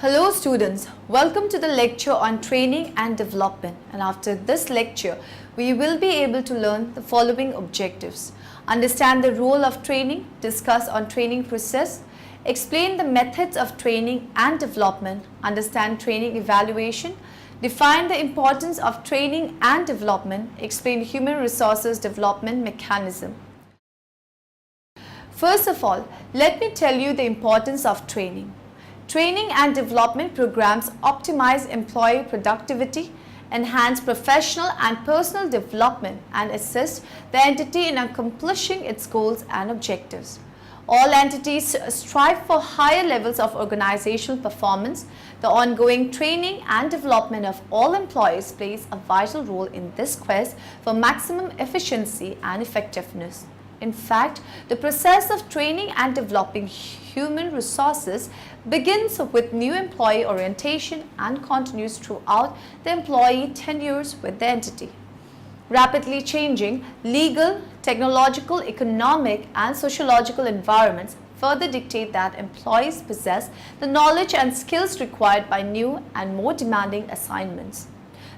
Hello students, welcome to the lecture on training and development, and after this lecture we will be able to learn the following objectives: understand the role of training, discuss on training process, explain the methods of training and development, understand training evaluation, define the importance of training and development, explain human resources development mechanism. First of all, let me tell you the importance of training. Training and development programs optimize employee productivity, enhance professional and personal development, and assist the entity in accomplishing its goals and objectives. All entities strive for higher levels of organizational performance. The ongoing training and development of all employees plays a vital role in this quest for maximum efficiency and effectiveness. In fact, the process of training and developing human resources begins with new employee orientation and continues throughout the employee tenures with the entity. Rapidly changing legal, technological, economic, and sociological environments further dictate that employees possess the knowledge and skills required by new and more demanding assignments.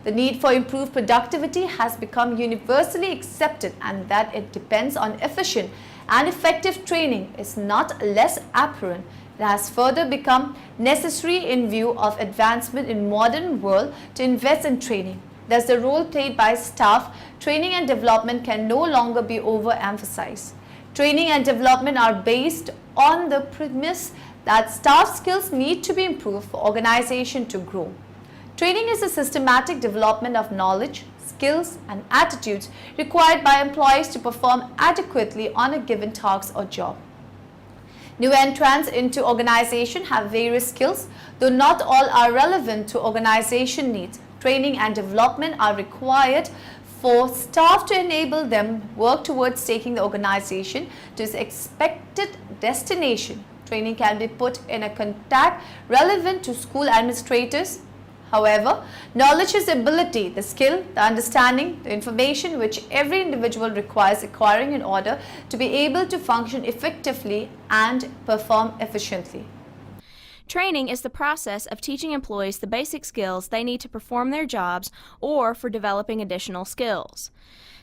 The need for improved productivity has become universally accepted, and that it depends on efficient and effective training is not less apparent. It has further become necessary in view of advancement in modern world to invest in training. Thus, the role played by staff training and development can no longer be overemphasized. Training and development are based on the premise that staff skills need to be improved for organization to grow. Training is a systematic development of knowledge, skills, and attitudes required by employees to perform adequately on a given task or job. New entrants into organization have various skills, though not all are relevant to organization needs. Training and development are required for staff to enable them work towards taking the organization to its expected destination. Training can be put in a context relevant to school administrators. However, knowledge is the ability, the skill, the understanding, the information which every individual requires acquiring in order to be able to function effectively and perform efficiently. Training is the process of teaching employees the basic skills they need to perform their jobs or for developing additional skills.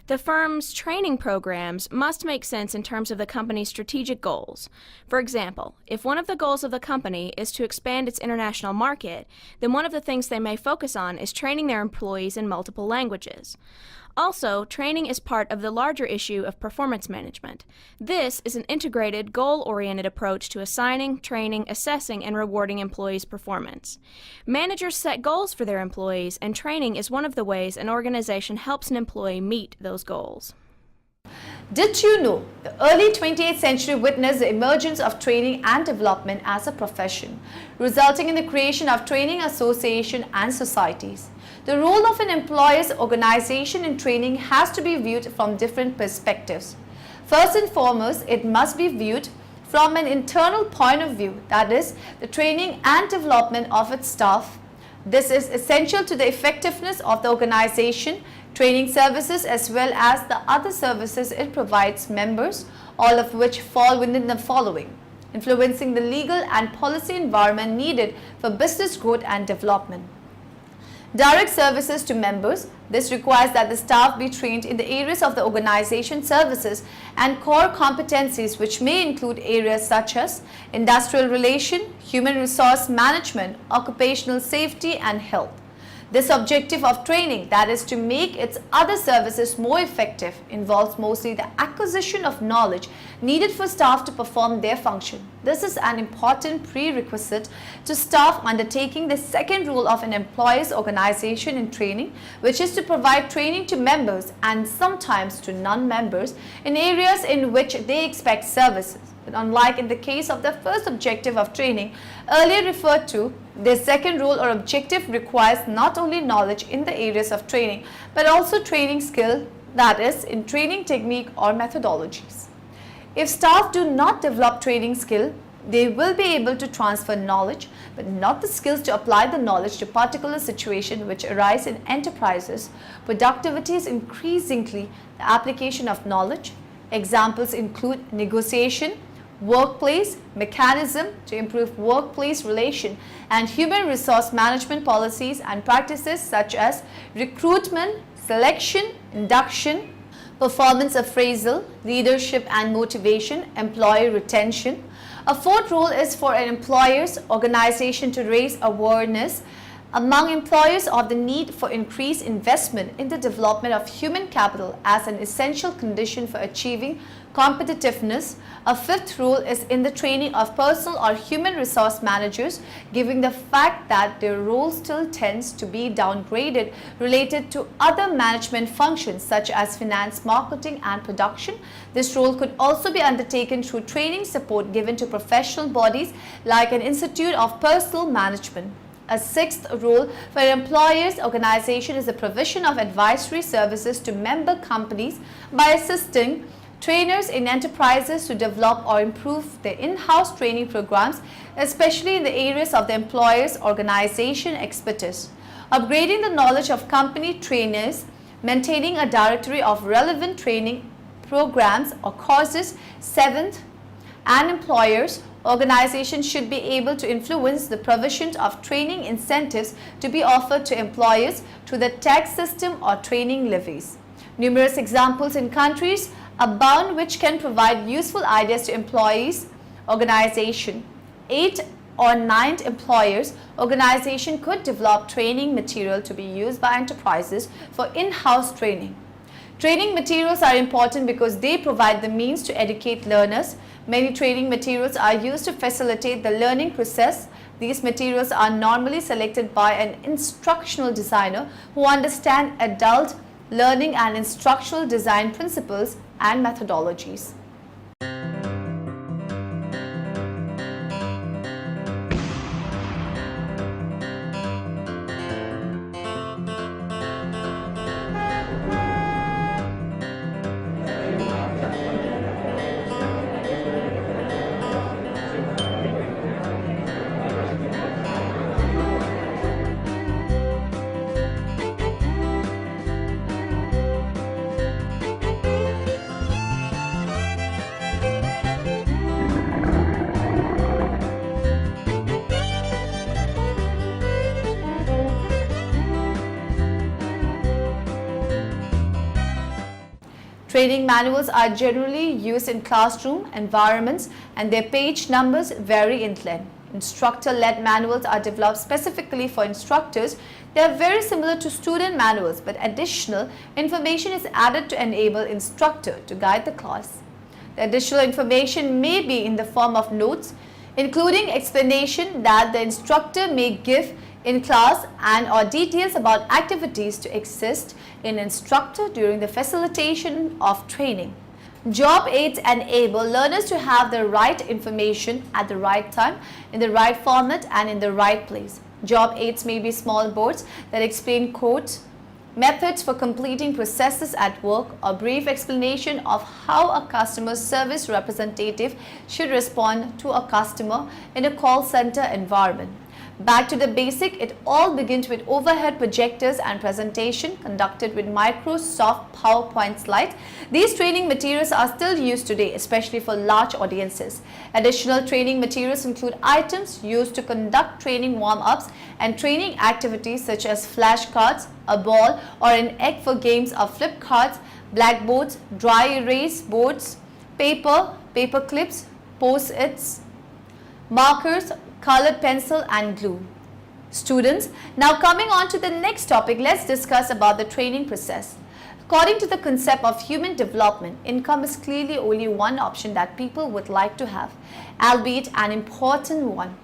The firm's training programs must make sense in terms of the company's strategic goals. For example, if one of the goals of the company is to expand its international market, then one of the things they may focus on is training their employees in multiple languages. Also, training is part of the larger issue of performance management. This is an integrated, goal-oriented approach to assigning, training, assessing, and rewarding employees' performance. Managers set goals for their employees, and training is one of the ways an organization helps an employee meet those goals. Did you know the early 28th century witnessed the emergence of training and development as a profession, resulting in the creation of training associations and societies? The role of an employer's organization in training has to be viewed from different perspectives. First and foremost, it must be viewed from an internal point of view, that is, the training and development of its staff. This is essential to the effectiveness of the organization. Training services as well as the other services it provides members, all of which fall within the following: influencing the legal and policy environment needed for business growth and development. Direct services to members. This requires that the staff be trained in the areas of the organization services and core competencies, which may include areas such as industrial relation, human resource management, occupational safety, and health. This objective of training, that is to make its other services more effective, involves mostly the acquisition of knowledge needed for staff to perform their function. This is an important prerequisite to staff undertaking the second rule of an employer's organization in training, which is to provide training to members and sometimes to non-members in areas in which they expect services. But unlike in the case of the first objective of training earlier referred to, the second rule or objective requires not only knowledge in the areas of training but also training skill, that is, in training technique or methodologies. If staff do not develop training skill, they will be able to transfer knowledge but not the skills to apply the knowledge to particular situations which arise in enterprises. Productivity is increasingly the application of knowledge. Examples include negotiation, workplace mechanism to improve workplace relation, and human resource management policies and practices such as recruitment, selection, induction, performance appraisal, leadership and motivation, employee retention. A fourth role is for an employer's organization to raise awareness among employers of the need for increased investment in the development of human capital as an essential condition for achieving competitiveness. A fifth role is in the training of personal or human resource managers, given the fact that their role still tends to be downgraded related to other management functions such as finance, marketing and production. This role could also be undertaken through training support given to professional bodies like an Institute of Personnel Management. A sixth role for an employer's organization is the provision of advisory services to member companies by assisting trainers in enterprises to develop or improve their in-house training programs, especially in the areas of the employer's organization expertise. Upgrading the knowledge of company trainers, maintaining a directory of relevant training programs or courses. Seventh, an employer's organization should be able to influence the provision of training incentives to be offered to employers through the tax system or training levies. Numerous examples in countries abound which can provide useful ideas to employees' organization. 8th or 9th employers' organization could develop training material to be used by enterprises for in-house training. Training materials are important because they provide the means to educate learners. Many training materials are used to facilitate the learning process. These materials are normally selected by an instructional designer who understands adult learning and instructional design principles and methodologies. Training manuals are generally used in classroom environments and their page numbers vary in length. Instructor-led manuals are developed specifically for instructors. They are very similar to student manuals, but additional information is added to enable instructor to guide the class. The additional information may be in the form of notes, including explanation that the instructor may give in class and or details about activities to assist an instructor during the facilitation of training. Job aids enable learners to have the right information at the right time, in the right format and in the right place. Job aids may be small boards that explain codes, methods for completing processes at work, or brief explanation of how a customer service representative should respond to a customer in a call center environment. Back to the basic, it all begins with overhead projectors and presentation conducted with Microsoft PowerPoint slides. These training materials are still used today, especially for large audiences. Additional training materials include items used to conduct training warm-ups and training activities such as flashcards, a ball or an egg for games of flip cards, blackboards, dry erase boards, paper clips, post-its, markers, colored pencil and glue. Students, now coming on to the next topic, let's discuss about the training process. According to the concept of human development, income is clearly only one option that people would like to have, albeit an important one.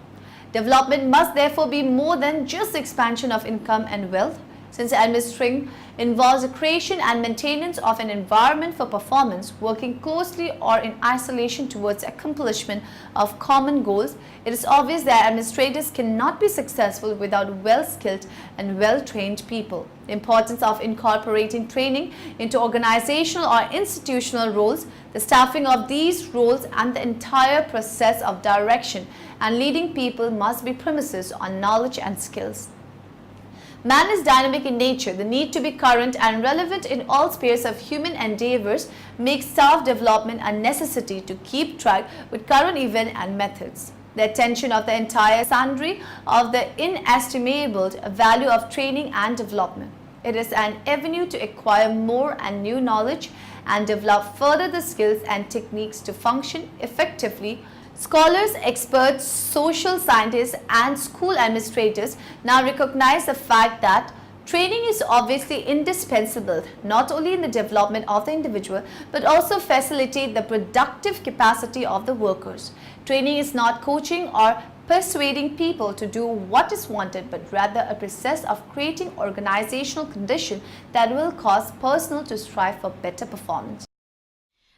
Development must therefore be more than just the expansion of income and wealth, since administering involves the creation and maintenance of an environment for performance, working closely or in isolation towards accomplishment of common goals. It is obvious that administrators cannot be successful without well-skilled and well-trained people. The importance of incorporating training into organizational or institutional roles, the staffing of these roles and the entire process of direction and leading people must be premises on knowledge and skills. Man is dynamic in nature. The need to be current and relevant in all spheres of human endeavors makes staff development a necessity to keep track with current events and methods. The attention of the entire sundry of the inestimable value of training and development. It is an avenue to acquire more and new knowledge and develop further the skills and techniques to function effectively. Scholars, experts, social scientists and school administrators now recognize the fact that training is obviously indispensable not only in the development of the individual but also facilitate the productive capacity of the workers. Training is not coaching or persuading people to do what is wanted, but rather a process of creating organizational conditions that will cause personnel to strive for better performance.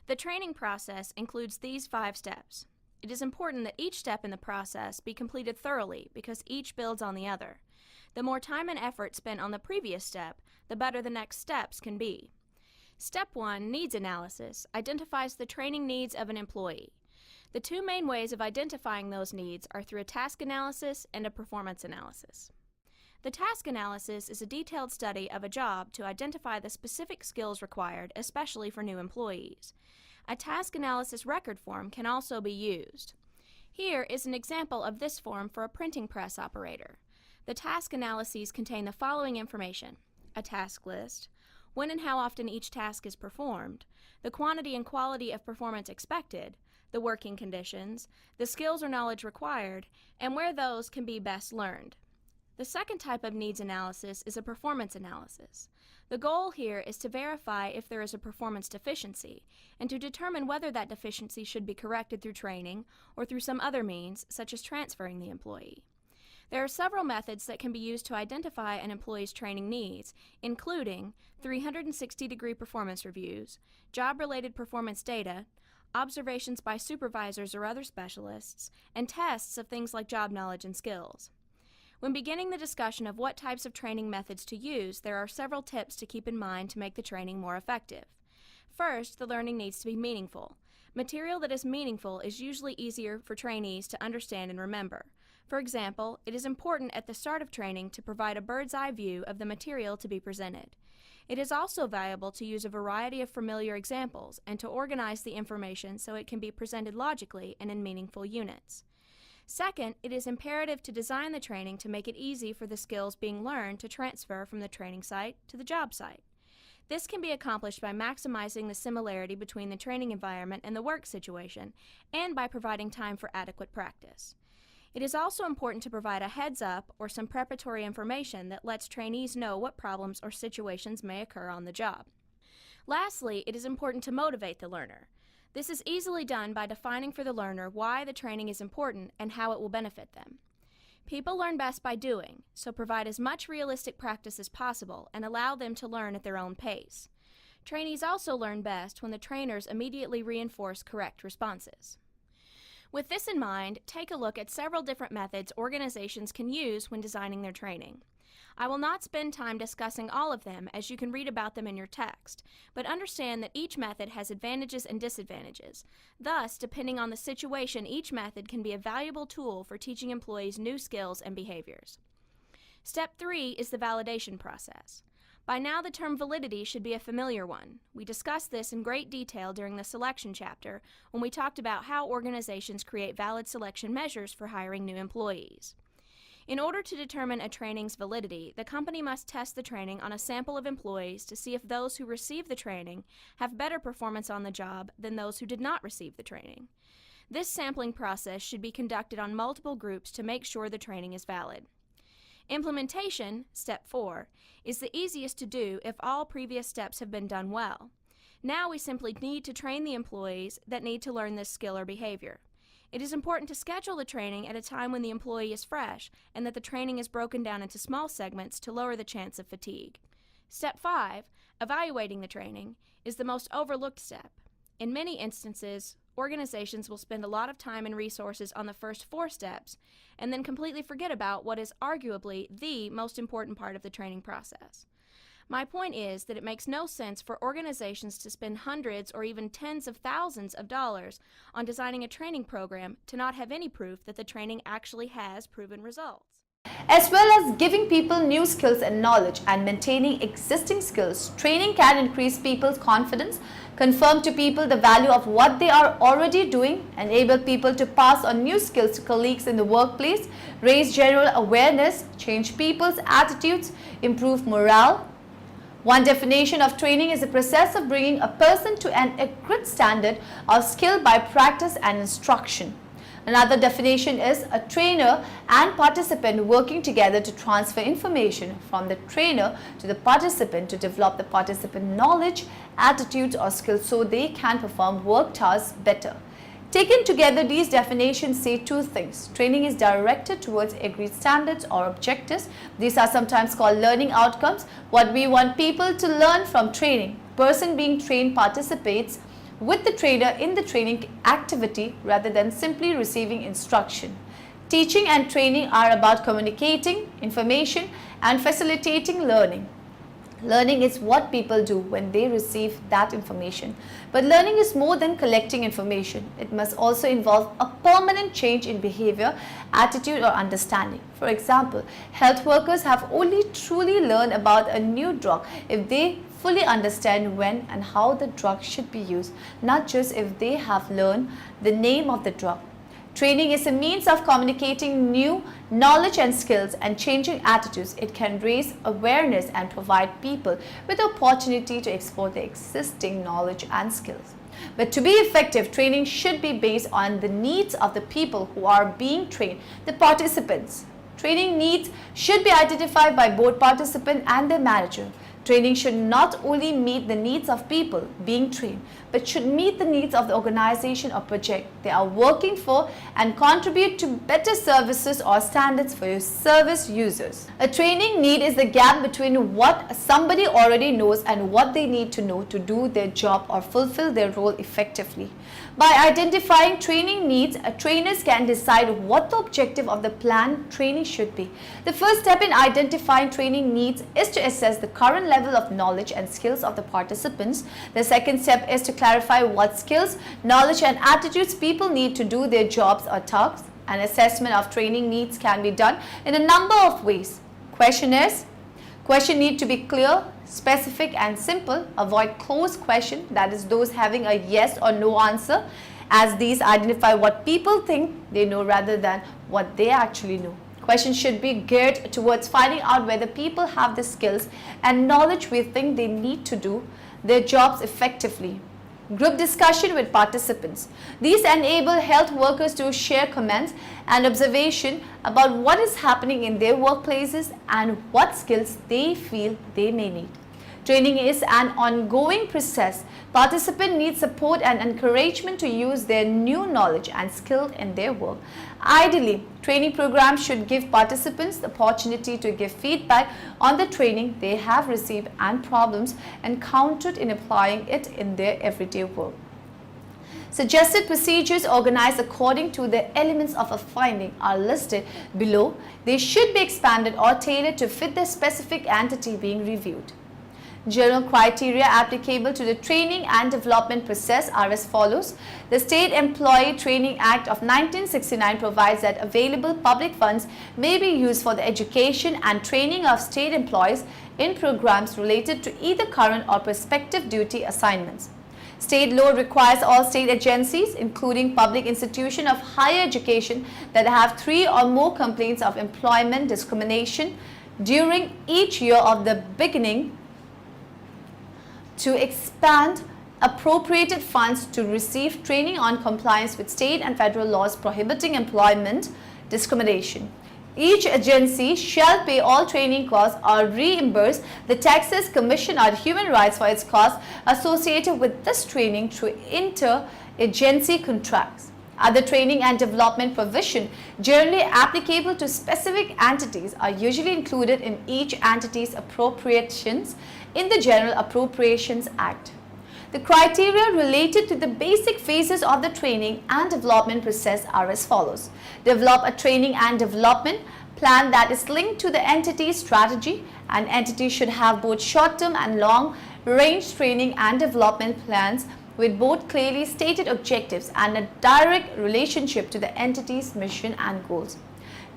The training process includes these 5 steps. It is important that each step in the process be completed thoroughly because each builds on the other. The more time and effort spent on the previous step, the better the next steps can be. Step 1, Needs Analysis, identifies the training needs of an employee. The 2 main ways of identifying those needs are through a task analysis and a performance analysis. The task analysis is a detailed study of a job to identify the specific skills required, especially for new employees. A task analysis record form can also be used. Here is an example of this form for a printing press operator. The task analyses contain the following information: a task list, when and how often each task is performed, the quantity and quality of performance expected, the working conditions, the skills or knowledge required, and where those can be best learned. The second type of needs analysis is a performance analysis. The goal here is to verify if there is a performance deficiency and to determine whether that deficiency should be corrected through training or through some other means, such as transferring the employee. There are several methods that can be used to identify an employee's training needs, including 360-degree performance reviews, job-related performance data, observations by supervisors or other specialists, and tests of things like job knowledge and skills. When beginning the discussion of what types of training methods to use, there are several tips to keep in mind to make the training more effective. First, the learning needs to be meaningful. Material that is meaningful is usually easier for trainees to understand and remember. For example, it is important at the start of training to provide a bird's-eye view of the material to be presented. It is also valuable to use a variety of familiar examples and to organize the information so it can be presented logically and in meaningful units. Second, it is imperative to design the training to make it easy for the skills being learned to transfer from the training site to the job site. This can be accomplished by maximizing the similarity between the training environment and the work situation, and by providing time for adequate practice. It is also important to provide a heads-up or some preparatory information that lets trainees know what problems or situations may occur on the job. Lastly, it is important to motivate the learner. This is easily done by defining for the learner why the training is important and how it will benefit them. People learn best by doing, so provide as much realistic practice as possible and allow them to learn at their own pace. Trainees also learn best when the trainers immediately reinforce correct responses. With this in mind, take a look at several different methods organizations can use when designing their training. I will not spend time discussing all of them, as you can read about them in your text, but understand that each method has advantages and disadvantages. Thus, depending on the situation, each method can be a valuable tool for teaching employees new skills and behaviors. Step 3 is the validation process. By now, the term validity should be a familiar one. We discussed this in great detail during the selection chapter when we talked about how organizations create valid selection measures for hiring new employees. In order to determine a training's validity, the company must test the training on a sample of employees to see if those who receive the training have better performance on the job than those who did not receive the training. This sampling process should be conducted on multiple groups to make sure the training is valid. Implementation, step 4, is the easiest to do if all previous steps have been done well. Now we simply need to train the employees that need to learn this skill or behavior. It is important to schedule the training at a time when the employee is fresh and that the training is broken down into small segments to lower the chance of fatigue. Step 5, evaluating the training, is the most overlooked step. In many instances, organizations will spend a lot of time and resources on the first 4 steps and then completely forget about what is arguably the most important part of the training process. My point is that it makes no sense for organizations to spend hundreds or even tens of thousands of dollars on designing a training program to not have any proof that the training actually has proven results. As well as giving people new skills and knowledge and maintaining existing skills, training can increase people's confidence, confirm to people the value of what they are already doing, enable people to pass on new skills to colleagues in the workplace, raise general awareness, change people's attitudes, improve morale. One definition of training is the process of bringing a person to an accurate standard of skill by practice and instruction. Another definition is a trainer and participant working together to transfer information from the trainer to the participant to develop the participant knowledge, attitudes or skills so they can perform work tasks better. Taken together, these definitions say two things. Training is directed towards agreed standards or objectives. These are sometimes called learning outcomes. What we want people to learn from training. Person being trained participates with the trainer in the training activity rather than simply receiving instruction. Teaching and training are about communicating information and facilitating learning. Learning is what people do when they receive that information. But learning is more than collecting information. It must also involve a permanent change in behavior, attitude or understanding. For example, health workers have only truly learned about a new drug if they fully understand when and how the drug should be used, not just if they have learned the name of the drug. Training is a means of communicating new knowledge and skills and changing attitudes. It can raise awareness and provide people with the opportunity to explore their existing knowledge and skills. But to be effective, training should be based on the needs of the people who are being trained, the participants. Training needs should be identified by both participant and their manager. Training should not only meet the needs of people being trained, but should meet the needs of the organization or project they are working for and contribute to better services or standards for your service users. A training need is the gap between what somebody already knows and what they need to know to do their job or fulfill their role effectively. By identifying training needs, trainers can decide what the objective of the planned training should be. The first step in identifying training needs is to assess the current level of knowledge and skills of the participants. The second step is to clarify what skills, knowledge and attitudes people need to do their jobs or tasks. An assessment of training needs can be done in a number of ways. Questions need to be clear, specific and simple. Avoid closed questions, that is those having a yes or no answer, as these identify what people think they know rather than what they actually know. Questions should be geared towards finding out whether people have the skills and knowledge we think they need to do their jobs effectively. Group discussion with participants. These enable health workers to share comments and observation about what is happening in their workplaces and what skills they feel they may need. Training is an ongoing process. Participants need support and encouragement to use their new knowledge and skill in their work. Ideally, training programs should give participants the opportunity to give feedback on the training they have received and problems encountered in applying it in their everyday work. Suggested procedures organized according to the elements of a finding are listed below. They should be expanded or tailored to fit the specific entity being reviewed. General criteria applicable to the training and development process are as follows. The State Employee Training Act of 1969 provides that available public funds may be used for the education and training of state employees in programs related to either current or prospective duty assignments. State law requires all state agencies, including public institutions of higher education that have 3 or more complaints of employment discrimination during each year of the beginning, to expand appropriated funds to receive training on compliance with state and federal laws prohibiting employment discrimination. Each agency shall pay all training costs or reimburse the taxes, commission or human rights for its costs associated with this training through inter-agency contracts. Other training and development provisions generally applicable to specific entities are usually included in each entity's appropriations in the General Appropriations Act. The criteria related to the basic phases of the training and development process are as follows. Develop a training and development plan that is linked to the entity's strategy. An entity should have both short-term and long-range training and development plans with both clearly stated objectives and a direct relationship to the entity's mission and goals.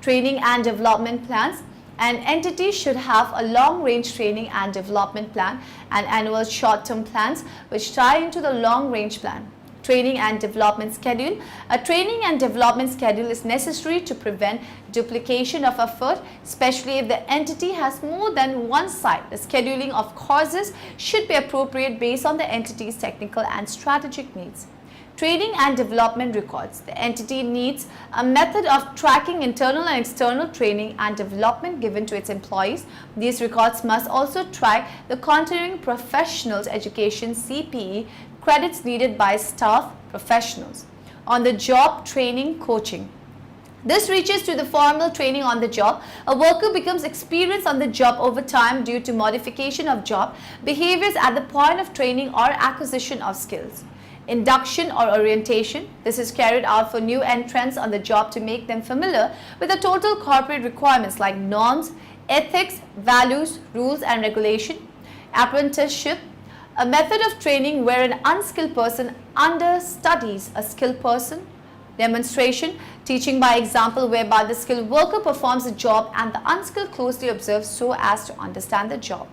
Training and development plans. An entity should have a long-range training and development plan and annual short-term plans which tie into the long-range plan. Training and development schedule. A training and development schedule is necessary to prevent duplication of effort, especially if the entity has more than one site. The scheduling of courses should be appropriate based on the entity's technical and strategic needs. Training and development records. The entity needs a method of tracking internal and external training and development given to its employees. These records must also track the continuing professionals education (CPE) credits needed by staff professionals. On the job training coaching. This reaches to the formal training on the job. A worker becomes experienced on the job over time due to modification of job behaviors at the point of training or acquisition of skills. Induction or orientation. This is carried out for new entrants on the job to make them familiar with the total corporate requirements like norms, ethics, values, rules and regulation. Apprenticeship. A method of training where an unskilled person understudies a skilled person. Demonstration. Teaching by example whereby the skilled worker performs the job and the unskilled closely observes so as to understand the job.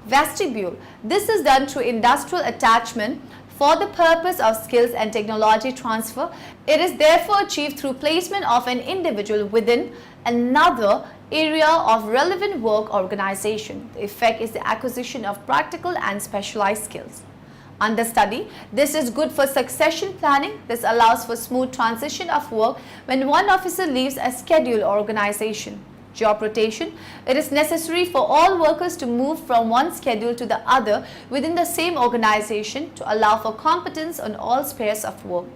Vestibule. This is done through industrial attachment for the purpose of skills and technology transfer. It is therefore achieved through placement of an individual within another area of relevant work organization. The effect is the acquisition of practical and specialized skills. Understudy. This is good for succession planning. This allows for smooth transition of work when one officer leaves a scheduled organization. Job rotation. It is necessary for all workers to move from one schedule to the other within the same organization to allow for competence on all spheres of work.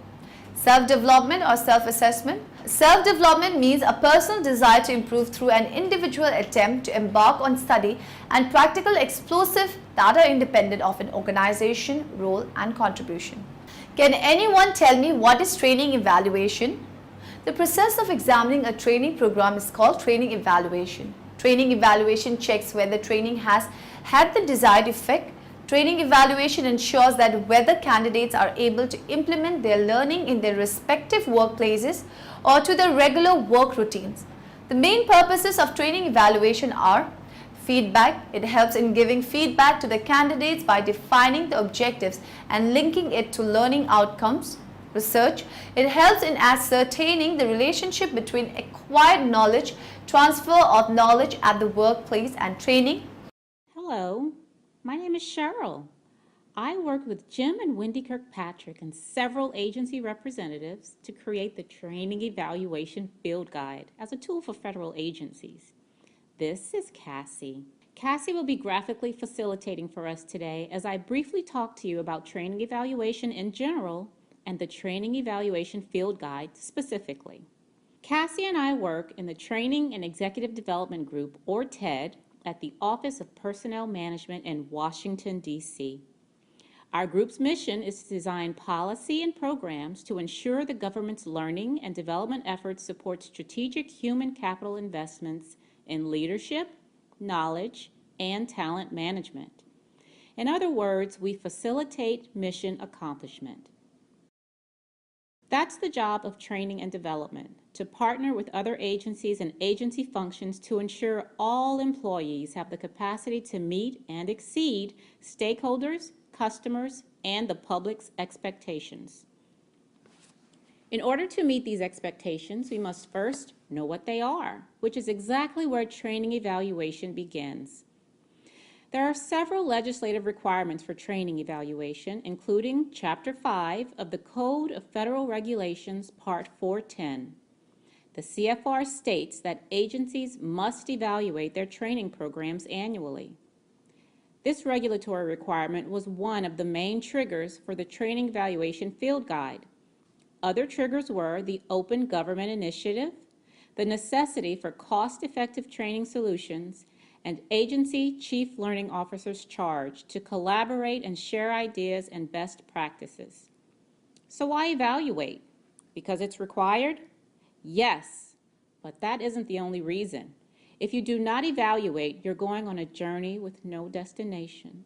Self-development or self-assessment. Self-development means a personal desire to improve through an individual attempt to embark on study and practical explosive that are independent of an organization, role and contribution. Can anyone tell me what is training evaluation? The process of examining a training program is called training evaluation. Training evaluation checks whether training has had the desired effect. Training evaluation ensures that whether candidates are able to implement their learning in their respective workplaces or to their regular work routines. The main purposes of training evaluation are feedback. It helps in giving feedback to the candidates by defining the objectives and linking it to learning outcomes. Research. It helps in ascertaining the relationship between acquired knowledge, transfer of knowledge at the workplace and training. Hello, my name is Cheryl. I worked with Jim and Wendy Kirkpatrick and several agency representatives to create the Training Evaluation Field Guide as a tool for federal agencies. This is Cassie. Cassie will be graphically facilitating for us today as I briefly talk to you about training evaluation in general and the Training Evaluation Field Guide specifically. Cassie and I work in the Training and Executive Development Group, or TED, at the Office of Personnel Management in Washington, D.C. Our group's mission is to design policy and programs to ensure the government's learning and development efforts support strategic human capital investments in leadership, knowledge, and talent management. In other words, we facilitate mission accomplishment. That's the job of training and development, to partner with other agencies and agency functions to ensure all employees have the capacity to meet and exceed stakeholders, customers, and the public's expectations. In order to meet these expectations, we must first know what they are, which is exactly where training evaluation begins. There are several legislative requirements for training evaluation, including Chapter 5 of the Code of Federal Regulations, Part 410. The CFR states that agencies must evaluate their training programs annually. This regulatory requirement was one of the main triggers for the Training Evaluation Field Guide. Other triggers were the Open Government Initiative, the necessity for cost-effective training solutions, and agency chief learning officers charged to collaborate and share ideas and best practices. So why evaluate? Because it's required? Yes, but that isn't the only reason. If you do not evaluate, you're going on a journey with no destination.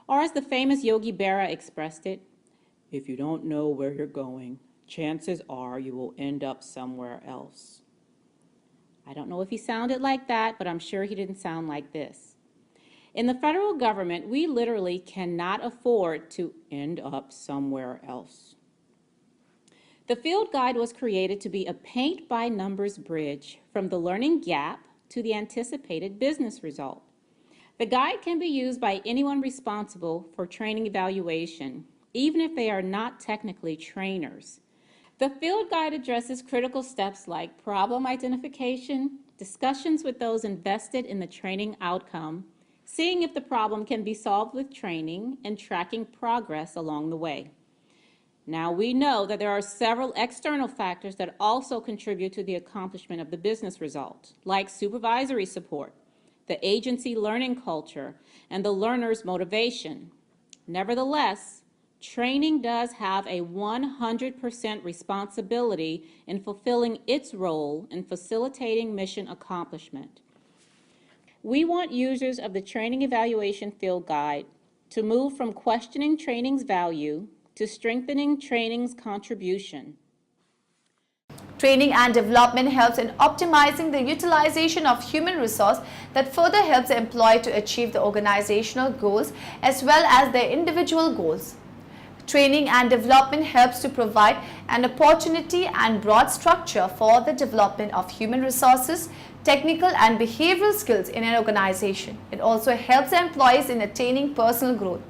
Or as the famous Yogi Berra expressed it, if you don't know where you're going, chances are you will end up somewhere else. I don't know if he sounded like that, but I'm sure he didn't sound like this. In the federal government, we literally cannot afford to end up somewhere else. The field guide was created to be a paint-by-numbers bridge from the learning gap to the anticipated business result. The guide can be used by anyone responsible for training evaluation, even if they are not technically trainers. The field guide addresses critical steps like problem identification, discussions with those invested in the training outcome, seeing if the problem can be solved with training, and tracking progress along the way. Now, we know that there are several external factors that also contribute to the accomplishment of the business result, like supervisory support, the agency learning culture, and the learner's motivation. Nevertheless, training does have a 100% responsibility in fulfilling its role in facilitating mission accomplishment. We want users of the Training Evaluation Field Guide to move from questioning training's value to strengthening training's contribution. Training and development helps in optimizing the utilization of human resource that further helps the employee to achieve the organizational goals as well as their individual goals. Training and development helps to provide an opportunity and broad structure for the development of human resources, technical and behavioral skills in an organization. It also helps the employees in attaining personal growth.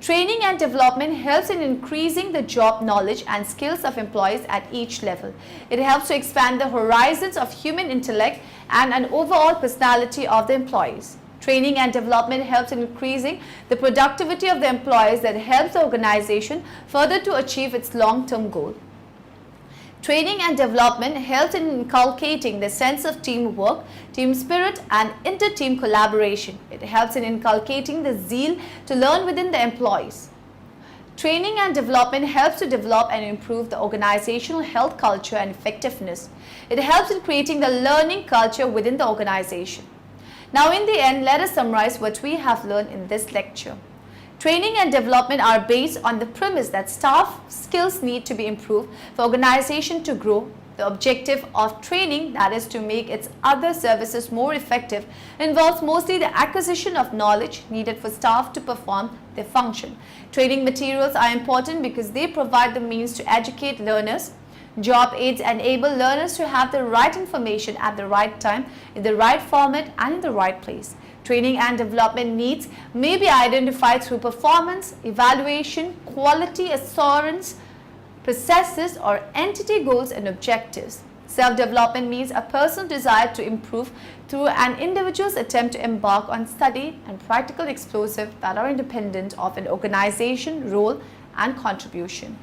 Training and development helps in increasing the job knowledge and skills of employees at each level. It helps to expand the horizons of human intellect and an overall personality of the employees. Training and development helps in increasing the productivity of the employees that helps the organization further to achieve its long-term goal. Training and development helps in inculcating the sense of teamwork, team spirit, and inter-team collaboration. It helps in inculcating the zeal to learn within the employees. Training and development helps to develop and improve the organizational health culture and effectiveness. It helps in creating the learning culture within the organization. Now, in the end, let us summarize what we have learned in this lecture. Training and development are based on the premise that staff skills need to be improved for organization to grow. The objective of training, that is to make its other services more effective, involves mostly the acquisition of knowledge needed for staff to perform their function. Training materials are important because they provide the means to educate learners. Job aids enable learners to have the right information at the right time, in the right format, and in the right place. Training and development needs may be identified through performance, evaluation, quality assurance, processes, or entity goals and objectives. Self-development means a person's desire to improve through an individual's attempt to embark on study and practical explosive that are independent of an organization, role, and contribution.